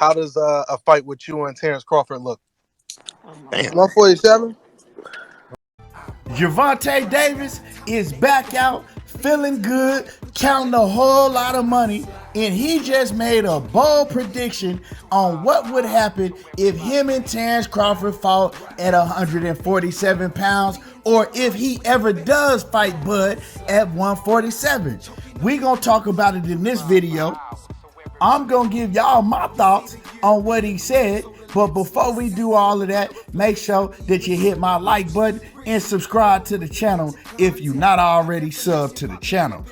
How does a fight with you and Terence Crawford look? Damn. 147. Gervonta Davis is back out, feeling good, counting a whole lot of money, and he just made a bold prediction on what would happen if him and Terence Crawford fought at 147 pounds, or if he ever does fight Bud at 147. We gonna talk about it in this video. I'm gonna give y'all my thoughts on what he said, but before we do all of that, make sure that you hit my like button and subscribe to the channel if you're not already subbed to the channel.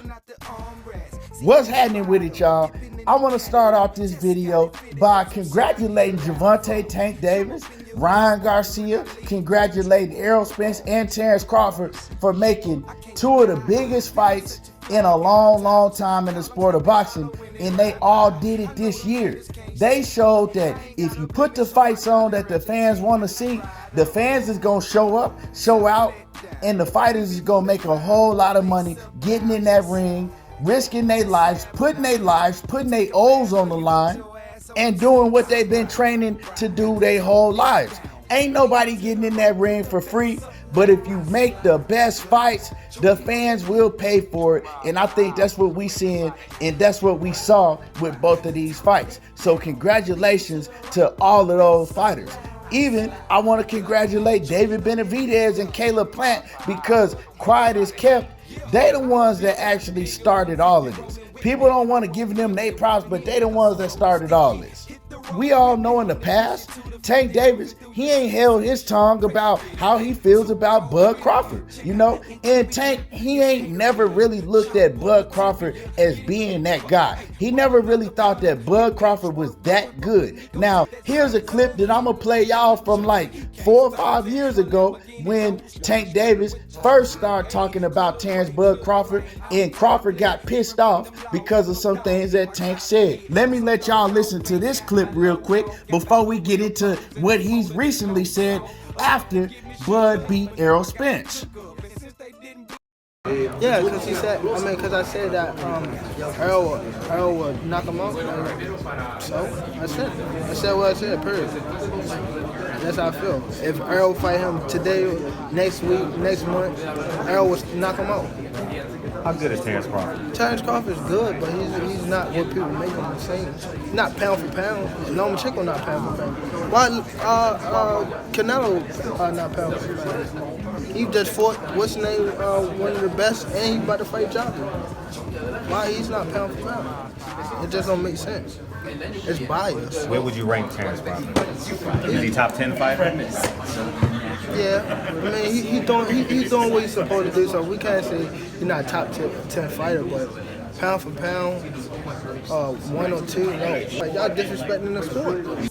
What's happening with it, y'all? I want to start off this video by congratulating Gervonta Tank Davis, Ryan Garcia, congratulating Errol Spence and Terence Crawford for making two of the biggest fights in a long time in the sport of boxing, and they all did it this year. They showed that if you put the fights on that the fans want to see, the fans is going to show up, show out, and the fighters is going to make a whole lot of money getting in that ring, risking their lives, putting their O's on the line, and doing what they've been training to do their whole lives. Ain't nobody getting in that ring for free, but if you make the best fights, the fans will pay for it. And I think that's what we seeing, and that's what we saw with both of these fights. So congratulations to all of those fighters. Even I want to congratulate David Benavidez and Caleb Plant, because quiet is kept. They the ones that actually started all of this. People don't want to give them their props, but they the ones that started all this. We all know in the past, Tank Davis, he ain't held his tongue about how he feels about Bud Crawford, you know? And Tank, he ain't never really looked at Bud Crawford as being that guy. He never really thought that Bud Crawford was that good. Now, here's a clip that I'm gonna play y'all from like 4 or 5 years ago when Tank Davis first started talking about Terence Bud Crawford, and Crawford got pissed off because of some things that Tank said. Let me let y'all listen to this clip real quick before we get into what he's recently said after Bud beat Errol Spence. Yeah, because he said, because I said that Errol would knock him out. So I said what I said, period. That's how I feel. If Errol fight him today, next week, next month, Errol would knock him out. How good is Terence Crawford? Terence Crawford's good, but he's not what people make him say. He's not pound for pound. Norman Chico not pound for pound. Why Canelo not pound for pound? He just fought what's his name, one of the best, and he about to fight Johnson. Why he's not pound for pound? It just don't make sense. It's bias. Where would you rank Terence Crawford? Is he top 10 fighter? Yeah, he's doing what he's supposed to do, so we can't say he's not a top 10 fighter, but pound for pound, 1 or 2, no. Like, y'all disrespecting the sport.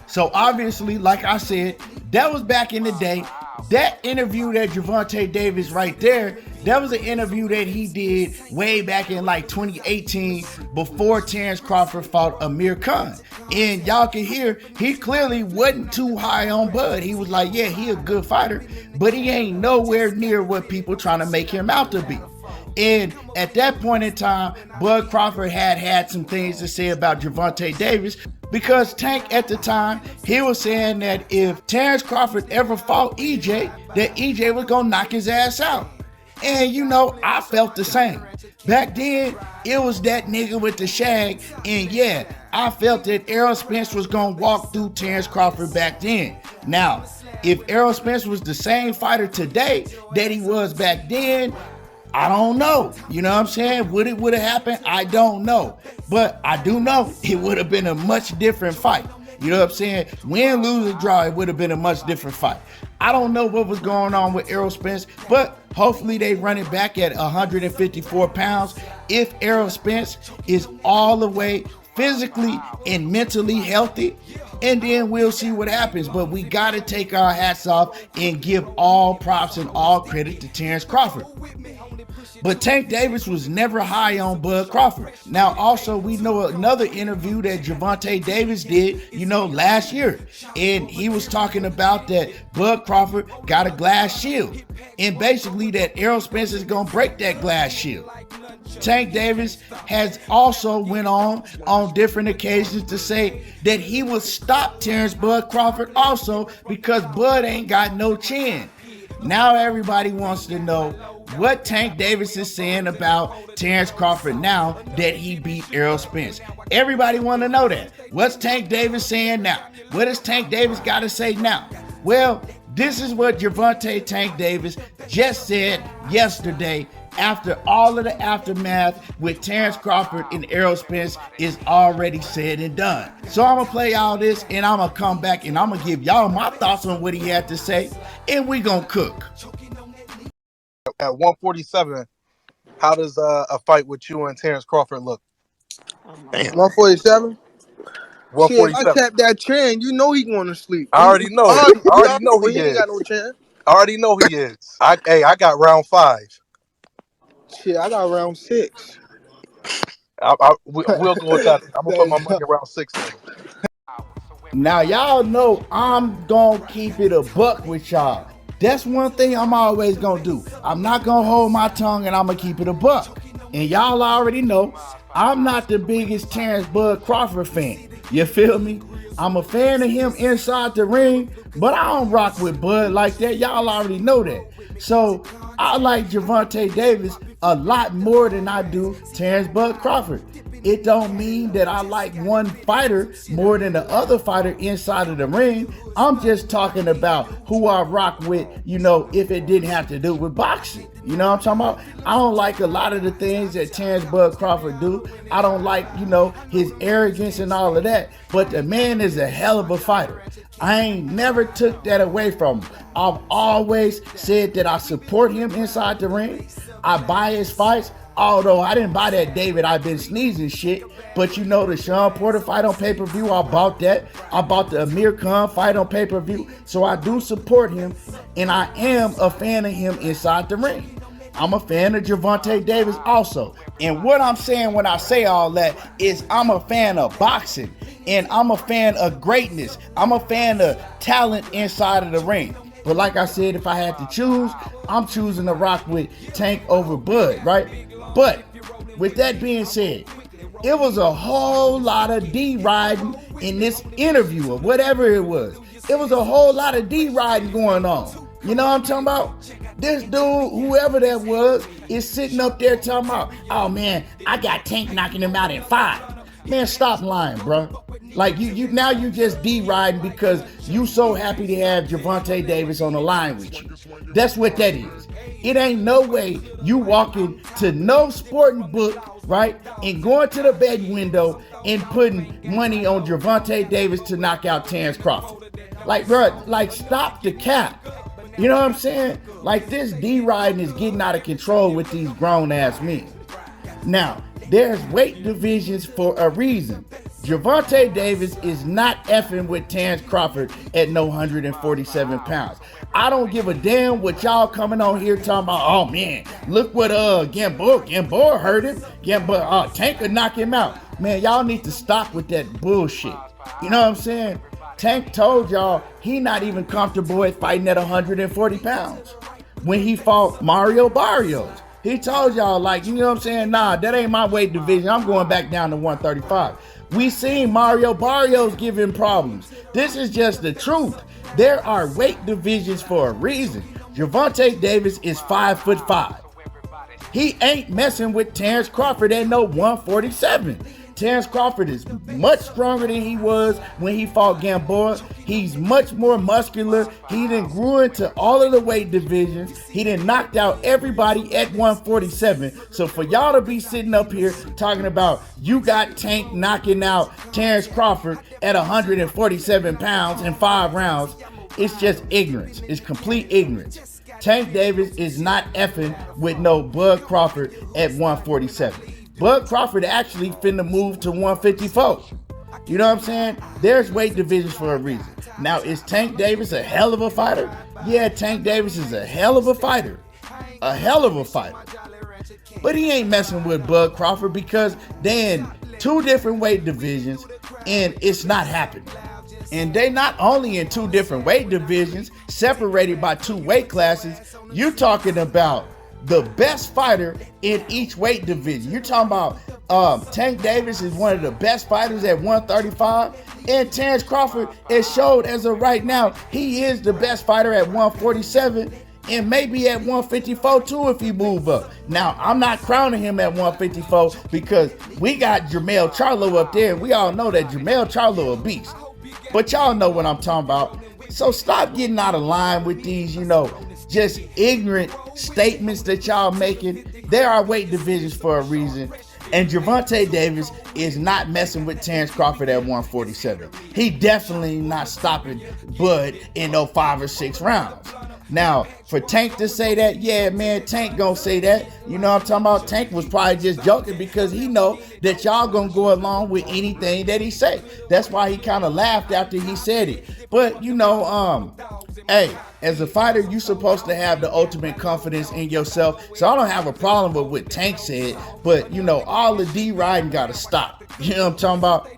So obviously, like I said, that was back in the day. That interview that Gervonta Davis right there, that was an interview that he did way back in like 2018 before Terence Crawford fought Amir Khan. And y'all can hear he clearly wasn't too high on Bud. He was like, yeah, he a good fighter, but he ain't nowhere near what people trying to make him out to be. And at that point in time, Bud Crawford had some things to say about Gervonta Davis, because Tank at the time, he was saying that if Terence Crawford ever fought EJ, that EJ was gonna knock his ass out. And you know, I felt the same. Back then, it was that nigga with the shag, and yeah, I felt that Errol Spence was gonna walk through Terence Crawford back then. Now, if Errol Spence was the same fighter today that he was back then, I don't know. You know what I'm saying? Would it have happened? I don't know. But I do know it would have been a much different fight. You know what I'm saying? Win, lose, or draw, it would have been a much different fight. I don't know what was going on with Errol Spence, but hopefully they run it back at 154 pounds. If Errol Spence is all the way physically and mentally healthy, and then we'll see what happens. But we got to take our hats off and give all props and all credit to Terence Crawford. But Tank Davis was never high on Bud Crawford. Now, also, we know another interview that Gervonta Davis did, last year. And he was talking about that Bud Crawford got a glass shield. And basically that Errol Spence is going to break that glass shield. Tank Davis has also went on different occasions to say that he would stop Terence Bud Crawford also because Bud ain't got no chin. Now everybody wants to know what Tank Davis is saying about Terence Crawford now that he beat Errol Spence. Everybody want to know that. What's Tank Davis saying now? What does Tank Davis got to say now? Well, this is what Gervonta Tank Davis just said yesterday after all of the aftermath with Terence Crawford and Errol Spence is already said and done. So I'm going to play all this and I'm going to come back and I'm going to give y'all my thoughts on what he had to say and we going to cook. At 147, how does a fight with you and Terence Crawford look? 147. Shit, if I 147. tap that chin, you know he going to sleep. I already know. I already know he ain't is. got no chin. I already know he is. I got round 5. Shit, I got round 6. We'll go with that. I'm gonna put my money around 6 then. Now y'all know I'm gonna keep it a buck with y'all. That's one thing I'm always gonna do. I'm not gonna hold my tongue and I'm gonna keep it a buck. And y'all already know I'm not the biggest Terence Bud Crawford fan. You feel me? I'm a fan of him inside the ring, but I don't rock with Bud like that. Y'all already know that. So I like Gervonta Davis a lot more than I do Terence Bud Crawford. It don't mean that I like one fighter more than the other fighter inside of the ring. I'm just talking about who I rock with, if it didn't have to do with boxing. You know what I'm talking about? I don't like a lot of the things that Terence Bud Crawford do. I don't like, his arrogance and all of that. But the man is a hell of a fighter. I ain't never took that away from him. I've always said that I support him inside the ring. I buy his fights. Although I didn't buy that David I've been sneezing shit, but the Sean Porter fight on pay-per-view, I bought that. I bought the Amir Khan fight on pay-per-view. So I do support him, and I am a fan of him inside the ring. I'm a fan of Gervonta Davis also. And what I'm saying when I say all that is I'm a fan of boxing, and I'm a fan of greatness. I'm a fan of talent inside of the ring. But like I said, if I had to choose, I'm choosing to rock with Tank over Bud, right? But with that being said, it was a whole lot of D-riding in this interview or whatever it was. It was a whole lot of D-riding going on. You know what I'm talking about? This dude, whoever that was, is sitting up there talking about, oh man, I got Tank knocking him out in 5. Man, stop lying, bro. Like you now you just D-riding because you so happy to have Gervonta Davis on the line with you. That's what that is. It ain't no way you walking to no sporting book, right, and going to the betting window and putting money on Gervonta Davis to knock out Terence Crawford. Like, bro, stop the cap. You know what I'm saying? Like, this D-riding is getting out of control with these grown-ass men. Now, there's weight divisions for a reason. Gervonta Davis is not effing with Terence Crawford at no 147 pounds. I don't give a damn what y'all coming on here talking about, oh man, look what Gamboa hurt him. Tank could knock him out. Man, y'all need to stop with that bullshit. You know what I'm saying? Tank told y'all he not even comfortable at fighting at 140 pounds. When he fought Mario Barrios, he told y'all, you know what I'm saying? Nah, that ain't my weight division. I'm going back down to 135. We seen Mario Barrios give him problems. This is just the truth. There are weight divisions for a reason. Gervonta Davis is 5'5". He ain't messing with Terence Crawford at no 147. Terence Crawford is much stronger than he was when he fought Gamboa. He's much more muscular. He done grew into all of the weight divisions. He done knocked out everybody at 147. So for y'all to be sitting up here talking about you got Tank knocking out Terence Crawford at 147 pounds in 5 rounds, it's just ignorance. It's complete ignorance. Tank Davis is not effing with no Bud Crawford at 147. Bud Crawford actually finna move to 154. You know what I'm saying? There's weight divisions for a reason. Now, is Tank Davis a hell of a fighter? Yeah, Tank Davis is a hell of a fighter. A hell of a fighter. But he ain't messing with Bud Crawford because they're in 2 different weight divisions and it's not happening. And they not only in 2 different weight divisions, separated by 2 weight classes, you talking about the best fighter in each weight division. You're talking about Tank Davis is one of the best fighters at 135, and Terence Crawford is showed as of right now he is the best fighter at 147 and maybe at 154 too if he move up. Now, I'm not crowning him at 154 because we got Jermell Charlo up there, and we all know that Jermell Charlo a beast. But y'all know what I'm talking about. So stop getting out of line with these, just ignorant statements that y'all making. There are weight divisions for a reason. And Gervonta Davis is not messing with Terence Crawford at 147. He definitely not stopping Bud in no 5 or 6 rounds. Now, for Tank to say that, yeah, man, Tank gonna say that. You know what I'm talking about? Tank was probably just joking because he know that y'all gonna go along with anything that he say. That's why he kind of laughed after he said it. But, hey, as a fighter, you supposed to have the ultimate confidence in yourself. So I don't have a problem with what Tank said. But, all the D-riding gotta stop. You know what I'm talking about?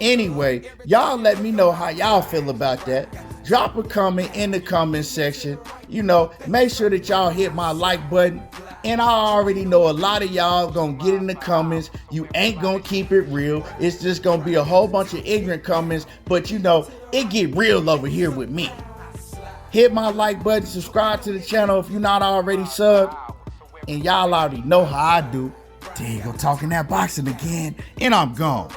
Anyway, y'all let me know how y'all feel about that. Drop a comment in the comment section. Make sure that y'all hit my like button. And I already know a lot of y'all gonna get in the comments. You ain't gonna keep it real. It's just gonna be a whole bunch of ignorant comments. But it get real over here with me. Hit my like button. Subscribe to the channel if you're not already subbed. And y'all already know how I do. There you go, talking that boxing again. And I'm gone.